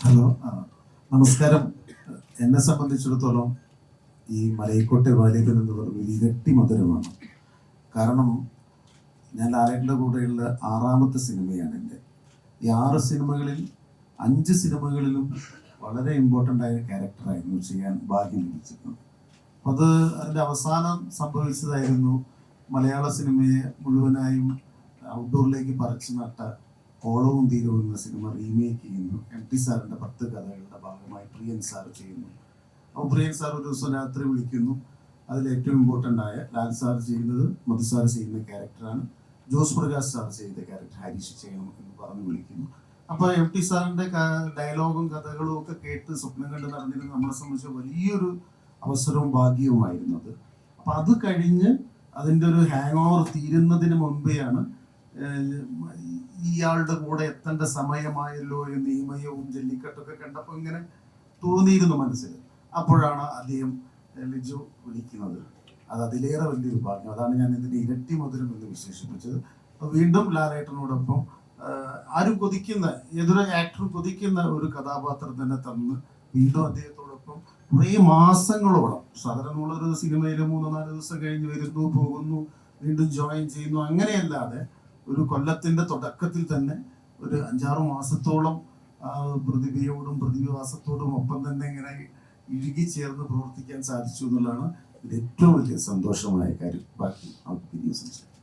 Hello, നമസ്കാരം. എന്നെ സംബന്ധിച്ചിടത്തോളം ഈ മലൈക്കോട്ടെ വാലിബൻ എന്ന് പറയുന്നത് ഇരട്ടി മധുരമാണ്. കാരണം ഞാൻ ലാലേട്ടൻ്റെ കൂടെയുള്ള 6ാമത്തെ സിനിമയാണ് എൻ്റെ. ഈ 6 സിനിമകളിൽ 5 സിനിമകളിലും വളരെ ഇമ്പോർട്ടൻ്റ് ആയ ക്യാരക്ടറായിരുന്നു ചെയ്യാൻ ഭാഗ്യം ലഭിച്ചിരുന്നത്. അത് അതിൻ്റെ അവസാനം സംഭവിച്ചതായിരുന്നു മലയാള സിനിമയെ മുഴുവനായും ഔട്ട്ഡോറിലേക്ക് പറിച്ചു നട്ട കോളവും തീരവും എന്ന സിനിമ റീമേക്ക് ചെയ്യുന്നു. MT സാറിൻ്റെ 10 കഥകളുടെ ഭാഗമായി പ്രിയൻ സാർ ചെയ്യുന്നു. അപ്പോൾ പ്രിയൻ സാർ ഒരു ദിവസം രാത്രി വിളിക്കുന്നു. അതിൽ ഏറ്റവും ഇമ്പോർട്ടൻ്റ് ആയ ലാൽ സാർ ചെയ്യുന്നത് മധു സാർ ചെയ്യുന്ന ക്യാരക്ടറാണ്, ജോസ് പ്രകാശ് സാർ ചെയ്ത ക്യാരക്ടർ ഹരീഷ് ചെയ്യണം എന്ന് പറഞ്ഞ് വിളിക്കുന്നു. അപ്പോൾ MT സാറിൻ്റെ ഡയലോഗും കഥകളും ഒക്കെ കേട്ട് സ്വപ്നം കണ്ട് നടന്നിരുന്ന നമ്മളെ സംബന്ധിച്ച് വലിയൊരു അവസരവും ഭാഗ്യവുമായിരുന്നു അത്. അപ്പം അത് കഴിഞ്ഞ് അതിൻ്റെ ഒരു ഹാങ് ഓവർ തീരുന്നതിന് മുൻപെയാണ് ഇയാളുടെ കൂടെ എത്തേണ്ട സമയമായല്ലോ എന്ന് ഈമയവും ജല്ലിക്കെട്ടൊക്കെ കണ്ടപ്പോൾ ഇങ്ങനെ തോന്നിയിരുന്നു മനസ്സിൽ. അപ്പോഴാണ് അദ്ദേഹം ലിജു വിളിക്കുന്നത്. അത് അതിലേറെ വലിയൊരു ഭാഗ്യം. അതാണ് ഞാൻ ഇതിൻ്റെ ഇരട്ടി മധുരം എന്ന് വിശേഷിപ്പിച്ചത്. വീണ്ടും ലാലേട്ടനോടൊപ്പം ആരും കൊതിക്കുന്ന, ഏതൊരു ആക്ടറും കൊതിക്കുന്ന ഒരു കഥാപാത്രം തന്നെ തന്ന് വീണ്ടും അദ്ദേഹത്തോടൊപ്പം കുറേ മാസങ്ങളോളം, സാധാരണമുള്ളൊരു സിനിമയിൽ 3-4 ദിവസം കഴിഞ്ഞ് വരുന്നു, പോകുന്നു, വീണ്ടും ജോയിൻ ചെയ്യുന്നു, അങ്ങനെയല്ലാതെ ഒരു കൊല്ലത്തിൻ്റെ തുടക്കത്തിൽ തന്നെ ഒരു 5-6 മാസത്തോളം പ്രതിഭയോടും പ്രതിഭാസത്തോടും ഒപ്പം തന്നെ ഇങ്ങനെ ഇഴുകി ചേർന്ന് പ്രവർത്തിക്കാൻ സാധിച്ചു എന്നുള്ളതാണ് ഇതിൽ ഏറ്റവും വലിയ സന്തോഷമായ കാര്യം. ബാക്കി നമുക്ക് പിരിയും സംസാരിക്കാം.